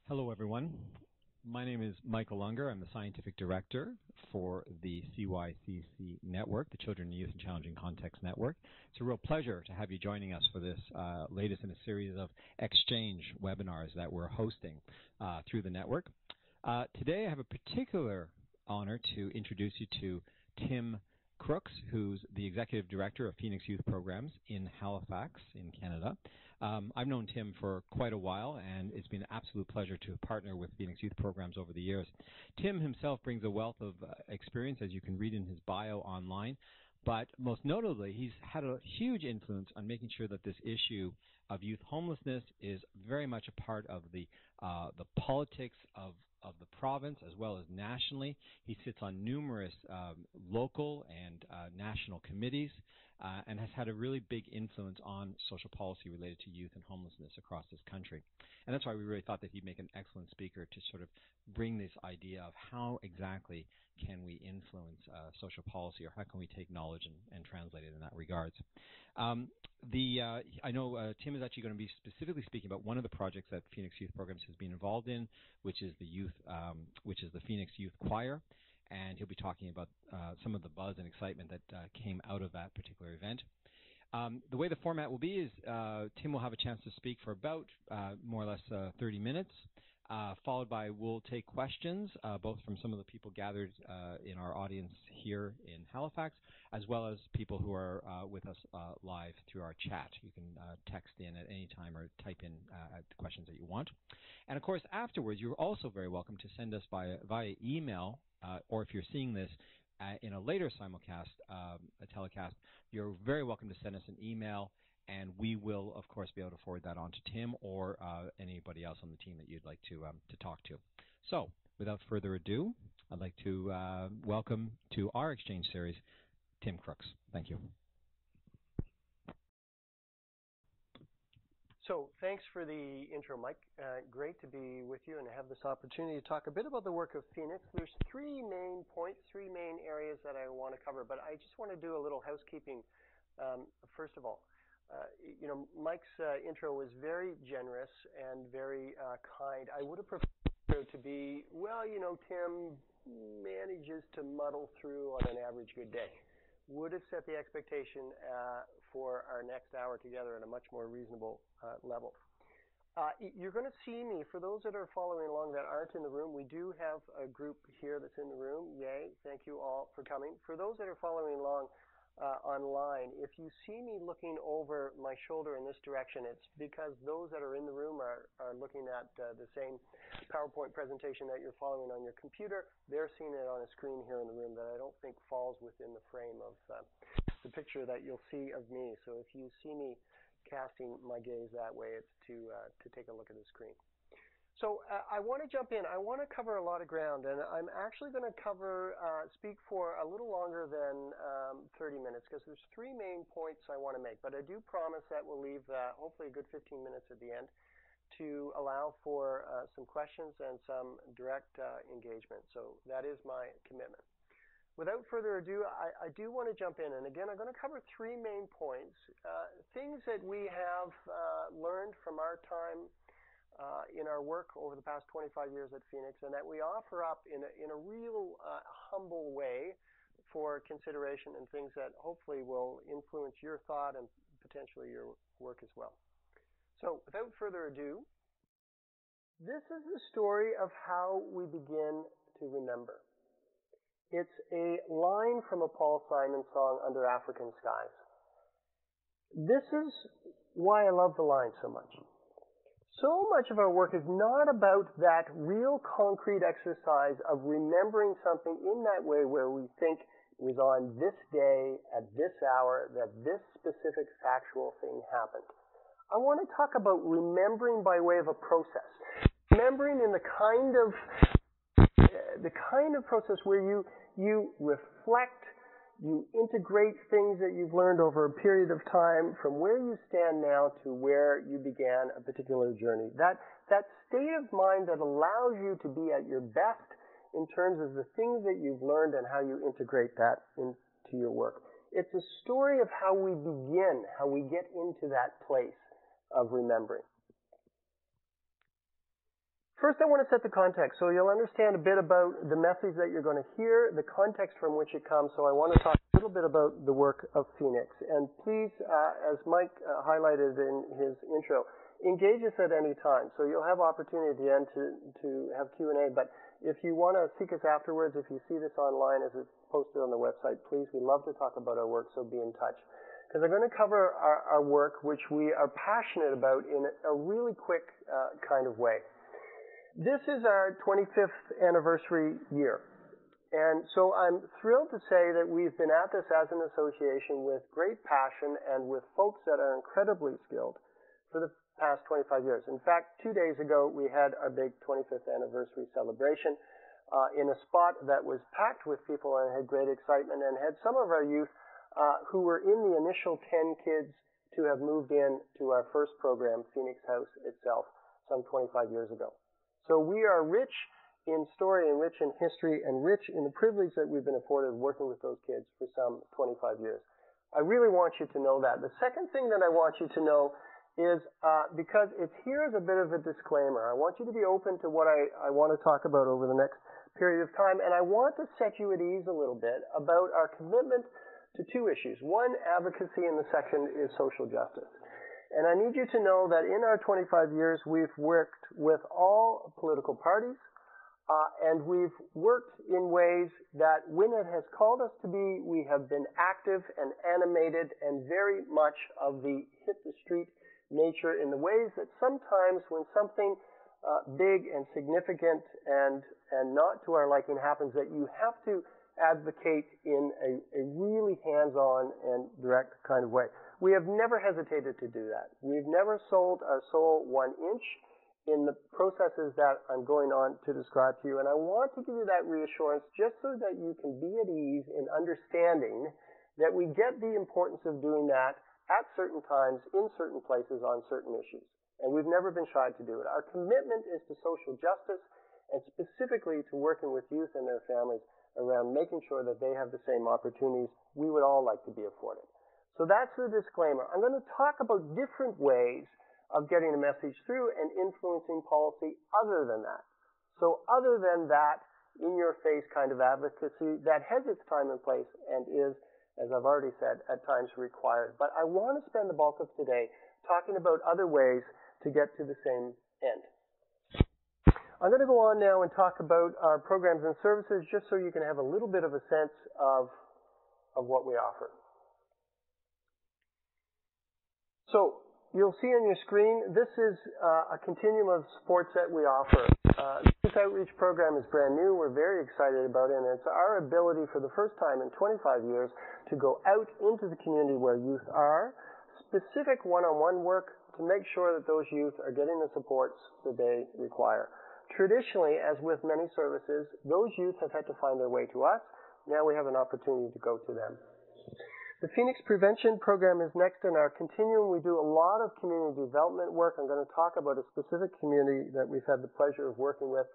Hello, everyone. My name is Michael Ungar. I'm the Scientific Director for the CYCC Network, the Children and Youth in Challenging Contexts Network. It's a real pleasure to have you joining us for this latest in a series of xChange webinars that we're hosting through the network. Today I have a particular honor to introduce you to Tim Crooks, who's the Executive Director of Phoenix Youth Programs in Halifax in Canada. I've known Tim for quite a while, and it's been an absolute pleasure to partner with Phoenix Youth Programs over the years. Tim himself brings a wealth of experience, as you can read in his bio online, but most notably, he's had a huge influence on making sure that this issue of youth homelessness is very much a part of the politics of the province as well as nationally. He sits on numerous local and national committees and has had a really big influence on social policy related to youth and homelessness across this country. And that's why we really thought that he'd make an excellent speaker to sort of bring this idea of how exactly can we influence social policy, or how can we take knowledge and translate it in that regards. I know Tim is actually going to be specifically speaking about one of the projects that Phoenix Youth Programs has been involved in, which is the Phoenix Youth Choir, and he'll be talking about some of the buzz and excitement that came out of that particular event. The way the format will be is Tim will have a chance to speak for about more or less 30 minutes. Followed by, we'll take questions, both from some of the people gathered in our audience here in Halifax, as well as people who are with us live through our chat. You can text in at any time or type in the questions that you want. And of course, afterwards, you're also very welcome to send us via email, or if you're seeing this in a later simulcast, a telecast, you're very welcome to send us an email, and we will, of course, be able to forward that on to Tim or anybody else on the team that you'd like to talk to. So, without further ado, I'd like to welcome to our xChange series, Tim Crooks. Thank you. So, thanks for the intro, Mike. Great to be with you and have this opportunity to talk a bit about the work of Phoenix. There's three main points, three main areas that I want to cover, but I just want to do a little housekeeping first of all. Mike's intro was very generous and very kind. I would have preferred to be, well, Tim manages to muddle through on an average good day. Would have set the expectation for our next hour together at a much more reasonable level. You're going to see me, for those that are following along that aren't in the room, we do have a group here that's in the room. Yay, thank you all for coming. For those that are following along online, if you see me looking over my shoulder in this direction, it's because those that are in the room are looking at the same PowerPoint presentation that you're following on your computer. They're seeing it on a screen here in the room that I don't think falls within the frame of the picture that you'll see of me. So if you see me casting my gaze that way, it's to take a look at the screen. So I want to jump in. I want to cover a lot of ground, and I'm actually going to speak for a little longer than 30 minutes, because there's three main points I want to make. But I do promise that we'll leave hopefully a good 15 minutes at the end to allow for some questions and some direct engagement. So that is my commitment. Without further ado, I do want to jump in. And again, I'm going to cover three main points, things that we have learned from our time in our work over the past 25 years at Phoenix, and that we offer up in a real humble way for consideration, and things that hopefully will influence your thought and potentially your work as well. So without further ado, this is the story of how we begin to remember. It's a line from a Paul Simon song, Under African Skies. This is why I love the line so much. So much of our work is not about that real concrete exercise of remembering something in that way where we think it was on this day, at this hour, that this specific factual thing happened. I want to talk about remembering by way of a process. Remembering in the kind of process where you reflect, you integrate things that you've learned over a period of time from where you stand now to where you began a particular journey. That state of mind that allows you to be at your best in terms of the things that you've learned and how you integrate that into your work. It's a story of how we begin, how we get into that place of remembering. First, I want to set the context so you'll understand a bit about the message that you're going to hear, the context from which it comes. So I want to talk a little bit about the work of Phoenix. And please, as Mike highlighted in his intro, engage us at any time. So you'll have opportunity at the end to have Q&A. But if you want to seek us afterwards, if you see this online as it's posted on the website, please, we love to talk about our work, so be in touch. Because I'm going to cover our work, which we are passionate about in a really quick kind of way. This is our 25th anniversary year. And so I'm thrilled to say that we've been at this as an association with great passion and with folks that are incredibly skilled for the past 25 years. In fact, 2 days ago, we had our big 25th anniversary celebration in a spot that was packed with people and had great excitement, and had some of our youth who were in the initial 10 kids to have moved in to our first program, Phoenix House itself, some 25 years ago. So we are rich in story and rich in history and rich in the privilege that we've been afforded working with those kids for some 25 years. I really want you to know that. The second thing that I want you to know is, because it's here as a bit of a disclaimer, I want you to be open to what I want to talk about over the next period of time, and I want to set you at ease a little bit about our commitment to two issues. One, advocacy, and the second is social justice. And I need you to know that in our 25 years, we've worked with all political parties, and we've worked in ways that when it has called us to be, we have been active and animated and very much of the hit the street nature in the ways that sometimes when something big and significant and not to our liking happens, that you have to advocate in a really hands-on and direct kind of way. We have never hesitated to do that. We've never sold our soul 1 inch in the processes that I'm going on to describe to you. And I want to give you that reassurance just so that you can be at ease in understanding that we get the importance of doing that at certain times, in certain places, on certain issues. And we've never been shy to do it. Our commitment is to social justice, and specifically to working with youth and their families around making sure that they have the same opportunities we would all like to be afforded. So that's the disclaimer. I'm going to talk about different ways of getting a message through and influencing policy other than that. So other than that, in-your-face kind of advocacy that has its time and place and is, as I've already said, at times required. But I want to spend the bulk of today talking about other ways to get to the same end. I'm going to go on now and talk about our programs and services just so you can have a little bit of a sense of what we offer. So you'll see on your screen, this is a continuum of supports that we offer. This outreach program is brand new. We're very excited about it, and it's our ability for the first time in 25 years to go out into the community where youth are, specific one-on-one work to make sure that those youth are getting the supports that they require. Traditionally, as with many services, those youth have had to find their way to us. Now we have an opportunity to go to them. The Phoenix Prevention Program is next in our continuum. We do a lot of community development work. I'm going to talk about a specific community that we've had the pleasure of working with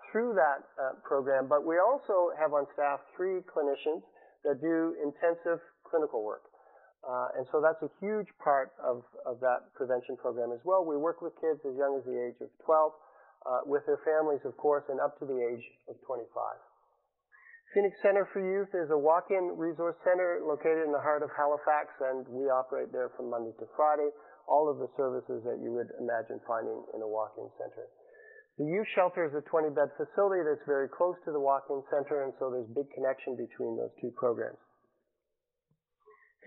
through that program. But we also have on staff 3 clinicians that do intensive clinical work. And so that's a huge part of that prevention program as well. We work with kids as young as the age of 12, with their families, of course, and up to the age of 25. Phoenix Center for Youth is a walk-in resource center located in the heart of Halifax, and we operate there from Monday to Friday, all of the services that you would imagine finding in a walk-in center. The youth shelter is a 20-bed facility that's very close to the walk-in center, and so there's a big connection between those 2 programs.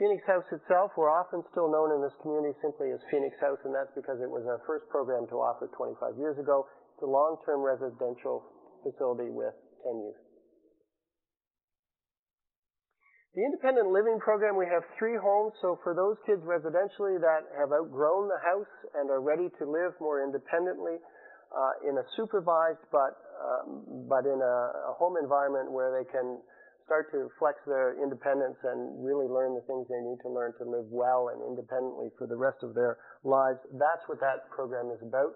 Phoenix House itself, we're often still known in this community simply as Phoenix House, and that's because it was our first program to offer 25 years ago. It's a long-term residential facility with 10 youth. The independent living program, we have 3 homes. So for those kids residentially that have outgrown the house and are ready to live more independently in a supervised but in a home environment where they can start to flex their independence and really learn the things they need to learn to live well and independently for the rest of their lives. That's what that program is about.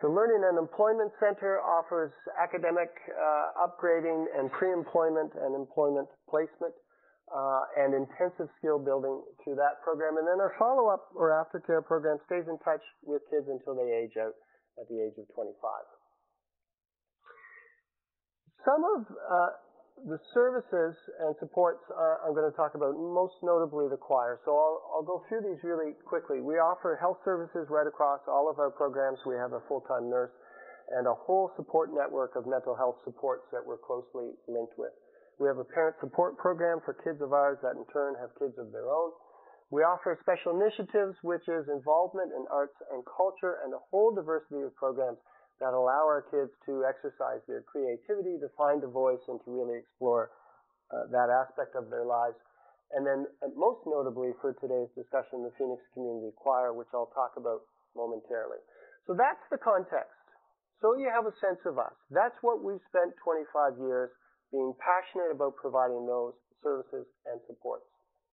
The Learning and Employment Center offers academic upgrading and pre-employment and employment placement. And intensive skill building through that program. And then our follow-up or aftercare program stays in touch with kids until they age out at the age of 25. some of the services and supports I'm going to talk about, most notably the choir. So I'll go through these really quickly. We offer health services right across all of our programs. We have a full-time nurse and a whole support network of mental health supports that we're closely linked with. We have a parent support program for kids of ours that in turn have kids of their own. We offer special initiatives, which is involvement in arts and culture, and a whole diversity of programs that allow our kids to exercise their creativity, to find a voice, and to really explore that aspect of their lives. And then most notably for today's discussion, the Phoenix Community Choir, which I'll talk about momentarily. So that's the context. So you have a sense of us. That's what we've spent 25 years being passionate about providing those services and supports.